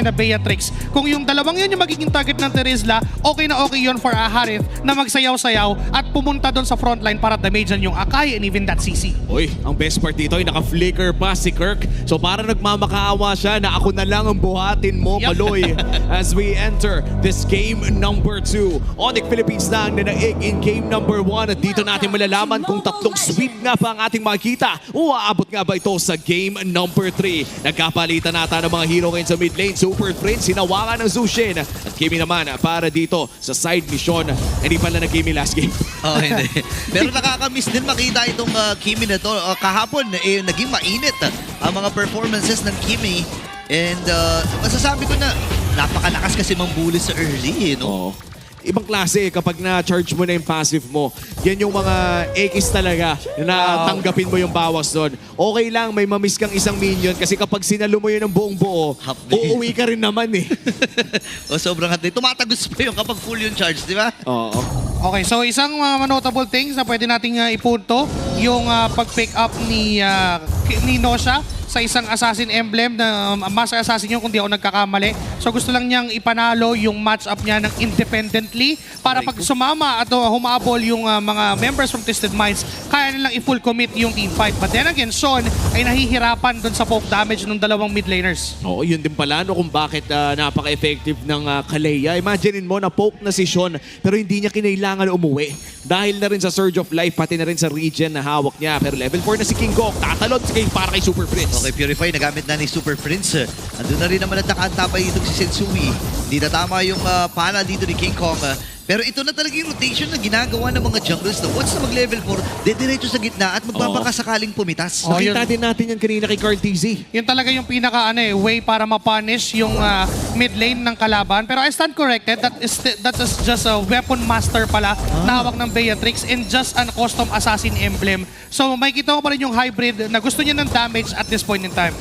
na Beatrix. Kung yung dalawang yun yung magiging target ng Terizla, okay na okay yun for Harith na magsayaw-sayaw at pumunta doon sa frontline para damagean yung Akai and even that CC. Uy, ang best part dito ay naka-flicker pa si Kirk. So para nagmamakaawa siya na ako na lang ang buhatin mo, Kaloy. As we enter this game number 2. Onyx Philippines na ang nanaig in game number 1. At dito natin malalaman kung tatlong sweep nga pa ang ating makikita. Uaabot nga ba ito sa game number 3. Nagkapalitan nata ng mga hero ngayon sa mid lane. Super Prince, sinawakan ng Zushin. At Kimi naman para dito sa side mission. Hindi pala nag-Kimi last game. Oh, hindi. Pero nakakamiss din makita itong Kimi na to. Kahapon, naging mainit ang mga performances ng Kimi. And masasabi ko na napakalakas kasi mambuli sa early, no? Oo. Ibang klase kapag na-charge mo na yung passive mo. Yan yung mga X talaga na tanggapin mo yung bawas doon. Okay lang, may mamiss kang isang minion kasi kapag sinalo mo yun ng buong buo, uuwi ka rin naman eh. O sobrang hati. Tumatagos pa yung kapag full yung charge, di ba? Oo. Okay, so isang notable things na pwede nating ipunto, yung pag-pick up ni Nosha sa isang assassin emblem na master assassin yun kung di ako nagkakamali. So gusto lang niyang ipanalo yung match-up niya ng independently para pag sumama at humabol yung mga members from Twisted Minds, kaya nilang i-full commit yung team fight. But then again, Sean ay nahihirapan dun sa poke damage ng dalawang mid laners. Oo, yun din pala no, kung bakit napaka-effective ng Kalea. Imaginein mo na poke na si Sean pero hindi niya kinailangan umuwi. Dahil na rin sa Surge of Life, pati na rin sa regen na hawak niya. Pero level 4 na si King Gok, tatalon para kay Super Prince. Okay, Purify, nagamit na ni Super Prince. Andun na rin naman at nakaantapay itong si Sensui. Hindi na tama yung pana dito ni King Kong. Pero ito na talaga yung rotation na ginagawa ng mga junglers na once na mag-level 4, dediretso sa gitna at magbabakasakaling pumitas. Nakita din natin yan kanina kay Carl TZ. Yun talaga yung pinaka way para ma-punish yung mid lane ng kalaban. Pero I stand corrected, that is just a weapon master pala na hawak ng Beatrix and just an custom assassin emblem. So makikita ko pa rin yung hybrid na gusto niya ng damage at this point in time.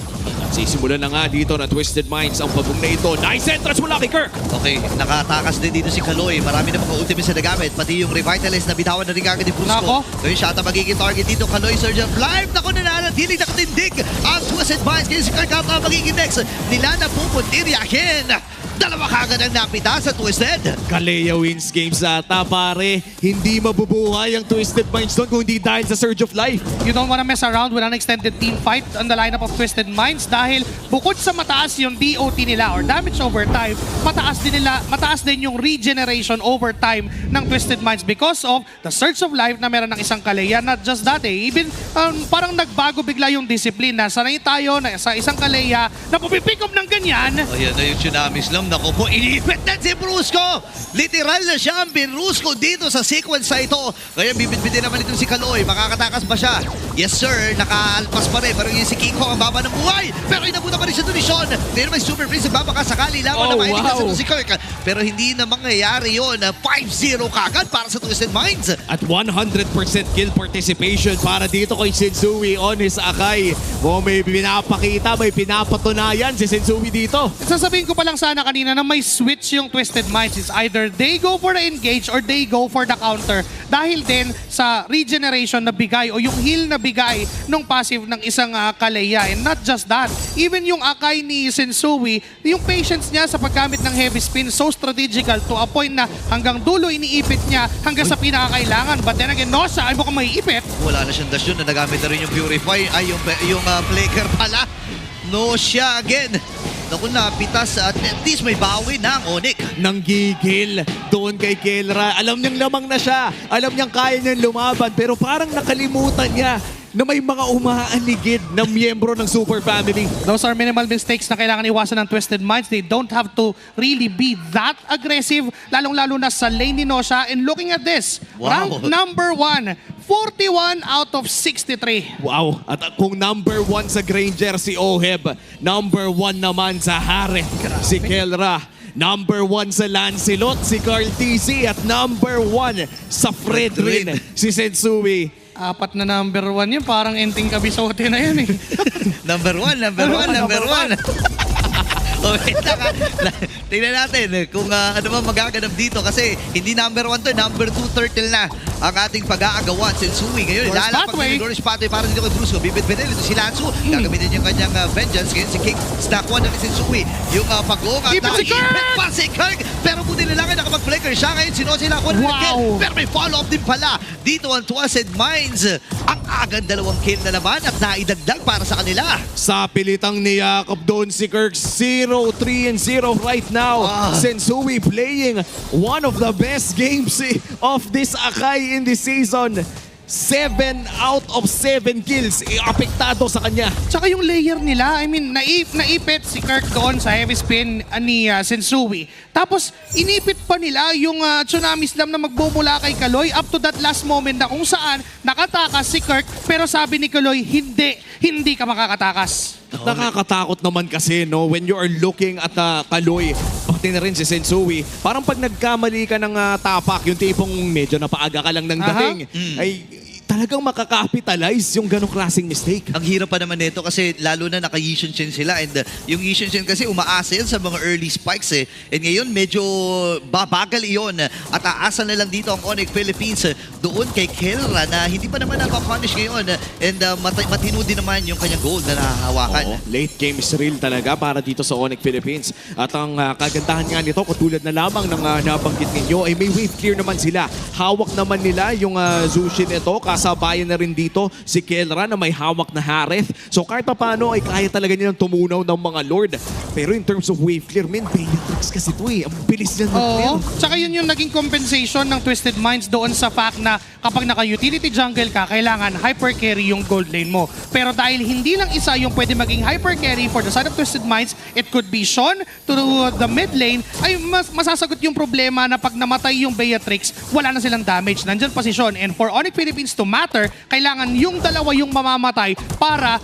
Sisimulan na nga dito na Twisted Minds ang pagong na ito. Nice entrance mula kay Kirk! Okay, nakatakas din dito si Kaloy. Marami na mga ultimates na nagamit. Pati yung Revitalize na bitawan na rin kagad ni Brusco. Ngayon siya ata magiging target dito. Kaloy, Surgeon of Life. Naku, nananatiling nakatindig ang Twisted Minds. Kaya si Kirk ata magiging next. Nila na pupuntiryahin. Dalawa kagad ang napita sa Twisted. Kalea wins games ata pare. Hindi mabubuhay ang Twisted Minds doon kung hindi dahil sa Surge of Life. You don't wanna mess around with an extended team fight on the lineup of Twisted Minds dahil bukod sa mataas yung DOT nila or damage over time, mataas din yung regeneration over time ng Twisted Minds because of the Surge of Life na meron ng isang Kalea. Not just that even parang nagbago bigla yung discipline na sanay tayo na sa isang Kalea na pupipick up ng ganyan. Ayan na yung tsunamis lang. Naku po, inipit na si Brusco! Literal na siya ang Brusco dito sa sequence na ito. Ngayon, bibit-bitin naman ito si Kaloy. Makakatakas ba siya? Yes, sir. Nakaalpas pa rin. Pero yung si King Kong ang baba ng buhay. Pero inabutan pa rin siya doon ni Sean. Pero may Super Prince ang babakasakali lamang na mailigtas ito si Kirk. Pero hindi na mangyayari yun. 5-0 kagad para sa Twisted Minds. At 100% kill participation para dito kay Sensui on his Akai. May pinapakita, may pinapatunayan si Sensui dito. Sasabihin ko pa lang sana kanina na may switch yung Twisted Minds. It's either they go for the engage or they go for the counter. Dahil din sa regeneration na bigay o yung heal na bigay nung passive ng isang Kalea. And not just that, even yung Akai ni Sensui, yung patience niya sa paggamit ng heavy spin, so strategical to a point na hanggang dulo iniipit niya hanggang sa pinakakailangan. But then again, Nosha ay mukhang maiipit. Wala na siyang dash yun na nagamit na rin yung Purify. Ay, yung Flaker pala. No siya again. Naku, napitas at least may bawi ng Onyx. Nanggigil doon kay Kelra. Alam niyang lamang na siya. Alam niyang kaya niyang lumaban. Pero parang nakalimutan niya na may mga umaaligid na miyembro ng Super Family. Those are minimal mistakes na kailangan iwasan ng Twisted Minds. They don't have to really be that aggressive, lalong-lalo na sa lane ni Nosha. And looking at this, rank number 1, 41 out of 63. Wow. At kung number 1 sa Granger si Oheb, number 1 naman sa Harith si Kelra, number 1 sa Lancelot si Carl TC, at number 1 sa Fredrin si Sensui. Apat na number 1 yun. Parang enting kabisote na yun eh. Number 1. Wait lang ha. Tingnan natin kung ano ba magaganap dito kasi hindi number 1 to, number 2 turtle na ang ating pag-aagawan. Sensui ngayon, Doris ilalapag Pathway. ni Doris Pathway para dito kay Brusco. Bibit-bitin ito si Lansu. Gagamitin yung kanyang vengeance. Ngayon si King, stack 1 na ni Sensui. Yung pag-uong at Ipit si Kirk! ipit pa si Kirk. Pero buti na lang ay nakapag-flicker siya. Ngayon sinosila ako na Wow! kill. Pero may follow-up din pala. Dito ang Twisted Minds. Ang agad 2 kill na naman at naidagdag para sa kanila. Sa pilitang niyakap doon si Kirk, 0-3-0 right now. Sensui playing one of the best games of this Akai in this season. 7 out of 7 kills. Apektado sa kanya. Tsaka yung layer nila, I mean, naipit si Kirk doon sa heavy spin ni Sensui. Tapos, inipit pa nila yung Tsunami Slam na magbumula kay Kaloy up to that last moment na kung saan nakatakas si Kirk pero sabi ni Kaloy, hindi ka makakatakas. Nakakatakot naman kasi, no? When you are looking at Kaloy, pati na rin si Sensui, parang pag nagkamali ka ng tapak, yung tipong medyo napaaga ka lang ng dating, ay talagang makakapitalize yung ganong klaseng mistake. Ang hirap pa naman nito kasi lalo na naka-Yishin Shin sila and yung Yishin Shin kasi umaasa yan sa mga early spikes eh. And ngayon medyo babagal iyon at aasa na lang dito ang Onyx Philippines doon kay Kelra na hindi pa naman napapunish ngayon and matino din naman yung kanyang gold na nahahawakan. Late game is real talaga para dito sa Onyx Philippines. At ang kagandahan nga nito, katulad na lamang ng nabanggit ninyo, ay may wave clear naman sila. Hawak naman nila yung Zushin ito. Kasabayan na rin dito si Kelra na may hawak na Hareth. So kahit pa paano ay kaya talaga nilang tumunaw ng mga Lord. Pero in terms of wave clear, Bellatrix kasi ito eh. Ang bilis niya Oo. Tsaka yun yung naging compensation ng Twisted Minds doon sa fact na kapag naka-utility jungle ka, kailangan hyper carry yung gold lane mo. Pero dahil hindi lang isa yung pwede maging hyper carry for the side of Twisted Minds, it could be Sean to the mid lane, ay masasagot yung problema na pag namatay yung Bellatrix, wala na silang damage. Nandyan pa si Sean. And for Onyx Philippines to matter, kailangan yung dalawa yung mamamatay para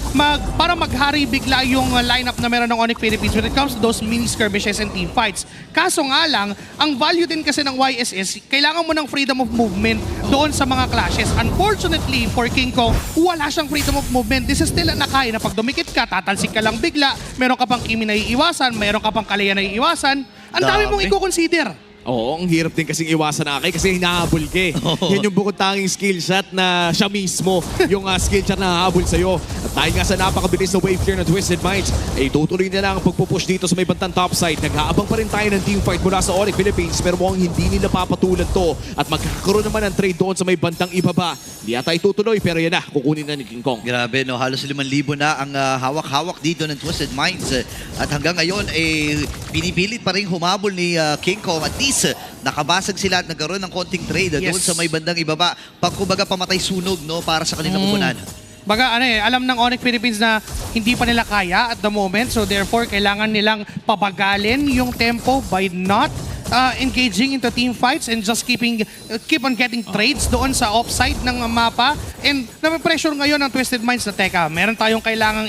maghari bigla yung lineup na meron ng Onyx Philippines when it comes to those mini skirmishes and team fights. Kaso nga lang, ang value din kasi ng YSS, kailangan mo ng freedom of movement doon sa mga clashes. Unfortunately, for King Kong, wala siyang freedom of movement. This is still an Akai na pag dumikit ka, tatalsik ka lang bigla, meron ka pang Kimi na iiwasan, meron ka pang Kalaya na iiwasan. Ang dami mong i-consider. Oo, ang hirap din kasing iwasan na Akai kasi hinahabol ka eh. Yan yung bukod tanging skill shot na siya mismo yung skill shot na hahabol sa'yo. At dahil nga sa napakabilis na wave clear ng Twisted Minds, ay tutuloy na lang ang pagpupush dito sa may bantang topside. Nag-aabang pa rin tayo ng team fight mula sa Onyx Philippines pero mukhang hindi nila papatulan to. At magkakaroon naman ng trade doon sa may bantang ibaba. Hindi yata itutuloy pero yan na, kukunin na ni King Kong. Grabe no, halos 5,000 na ang hawak-hawak dito ng Twisted Minds. At hanggang ngayon, pinipilit pa rin humabol ni King Kong. At least, nakabasag sila at nagkaroon ng konting trade doon sa may bandang ibaba. Kumbaga pamatay sunog no, para sa kanilang pupunan. Baga alam ng Onyx Philippines na hindi pa nila kaya at the moment. So therefore, kailangan nilang pabagalin yung tempo by not engaging into team fights and just keep on getting trades doon sa offside ng mapa. And nape-pressure ngayon ng Twisted Minds na teka, meron tayong kailangang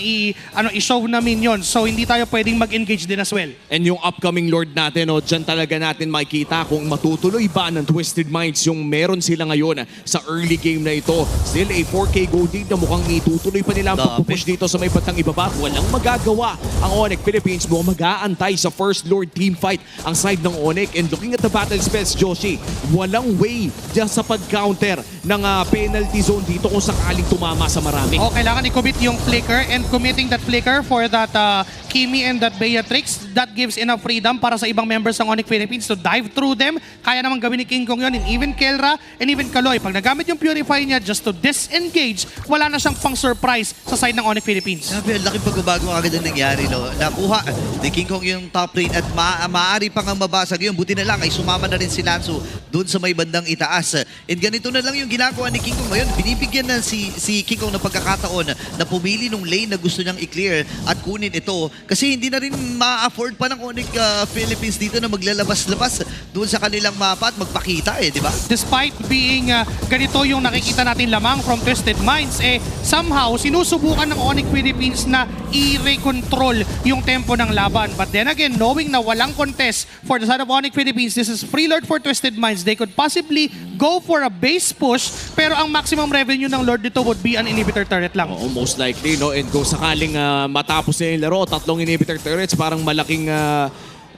i-show na minions. So hindi tayo pwedeng mag-engage din as well. And yung upcoming Lord natin, dyan talaga natin makikita kung matutuloy ba ng Twisted Minds yung meron sila ngayon sa early game na ito. Still a 4K gold lead na mukhang itutuloy pa nila ang pagpupush dito sa may batang ibaba. Walang magagawa ang Onyx Philippines mo mag-aantay sa first Lord team fight ang side ng Onyx. And looking at the battle spells, Joshi, walang way dyan sa pag-counter ng penalty zone dito kung sakaling tumama sa marami. Kailangan i-commit yung flicker and committing that flicker for that Kimi and that Bellatrix, that gives enough freedom para sa ibang members ng Onyx Philippines to dive through them. Kaya naman gawin ni King Kong yun, and even Kelra and even Kaloy. Pag nagamit yung Purify niya just to disengage, wala na siyang pang-surprise sa side ng Onyx Philippines. Sabi, ang laking pagbabago agad ang nangyari. No? Nakuha ni King Kong yung top lane at maaari pang ang mabasag yun. Buti na lang ay sumama na rin si Lansu doon sa may bandang itaas. And ganito na lang yung ginagawa ni King Kong ngayon. Binibigyan na si King Kong ng pagkakataon na pumili ng lane na gusto niyang i-clear at kunin ito. Kasi hindi na rin ma-afford pa ng Onyx Philippines dito na maglalabas-labas doon sa kanilang mapa at magpakita di ba? Despite being ganito yung nakikita natin lamang from Twisted Minds, somehow sinusubukan ng Onyx Philippines na i-recontrol yung tempo ng laban. But then again, knowing na walang contest for the side of Onyx Philippines, this is free Lord for Twisted Minds. They could possibly go for a base push, pero ang maximum revenue ng Lord dito would be an inhibitor turret lang. Oo, most likely, no? And kung sakaling matapos na yung laro, 3 inhibitor turrets, parang malaking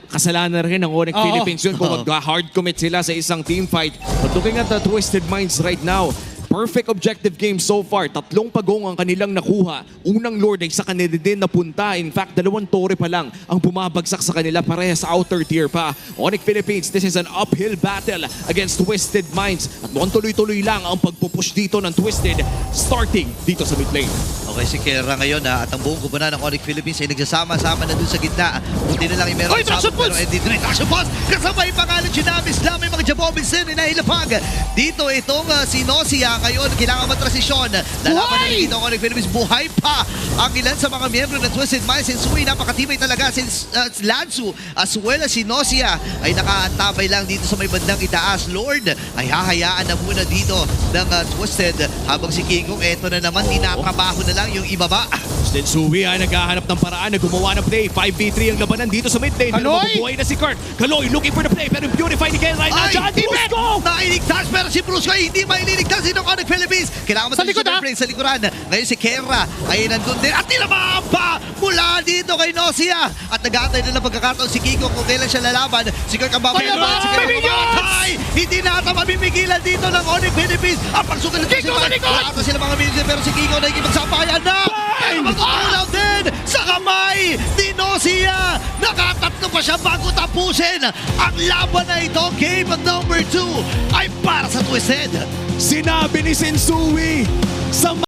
kasalanan rin ng Onyx Oo. Philippines yun kung mag-hard commit sila sa isang team fight. But looking at the Twisted Minds right now, perfect objective game so far. 3 pagong ang kanilang nakuha. Unang Lord ay sa kanila din napunta. In fact, 2 tore pa lang ang bumabagsak sa kanila parehas sa outer tier pa. Onyx Philippines, this is an uphill battle against Twisted Minds. At mukhang tuloy-tuloy lang ang pagpupush dito ng Twisted starting dito sa mid lane. Okay, si Kera ngayon at ang buong kupunan ng Onyx Philippines ay nagsasama-sama na dun sa gitna. Buti na lang yung meron Oy, Traction pero Pulse! dito na yung Traction Pulse. Kasabay pangalan Chinamis lang may mga Jabobinson na hilapag. Dito itong si Nosia ngayon kailangan matrasisyon. Lalaban na dito ang Onyx Philippines. Buhay pa ang ilan sa mga miyembro ng Twisted Minds. And Sui, napakatibay talaga. Since Lansu as well as si Nosia ay nakaantabay lang dito sa may bandang itaas. Lord ay hahayaan na muna dito ng Twisted habang si Kingong eto na naman tinatrabaho na lang yung ibaba. Then Sui ay naghahanap ng paraan na gumawa ng play. 5v3 ang labanan dito sa mid lane. Pero Kaloy! mabubuhay na si Kurt. Kaloy looking for the play pero beautify ni Ken right now. Diyan, Brusco! Nailigtas pero si Brusco ay hindi maililigtas din ng Onyx Philippines. Kailangan Sa likod, frame sa likuran. Ngayon si Kera ay nandun din. At tinamaan pa mula dito kay Nosia. At nag-aantay na ng pagkakataon si Kiko kung kailan siya lalaban. Si Kurt ang babayaran. Palaban! Si Kurt ang Minions! mamatay. Hindi na ata mamimigilan dito ng Onyx Philippines. Ang pagsugal ng Kiko sa likod! Wala ata sila mga minions pero si Kiko na ikipagsabayan na. Ay! Magkakulaw din sa kamay ni Nosia. Nakatatlo pa siya bago tapusin. Ang laban na ito, game number 2, ay para sa Twisted. Sinabi ni Sensui sa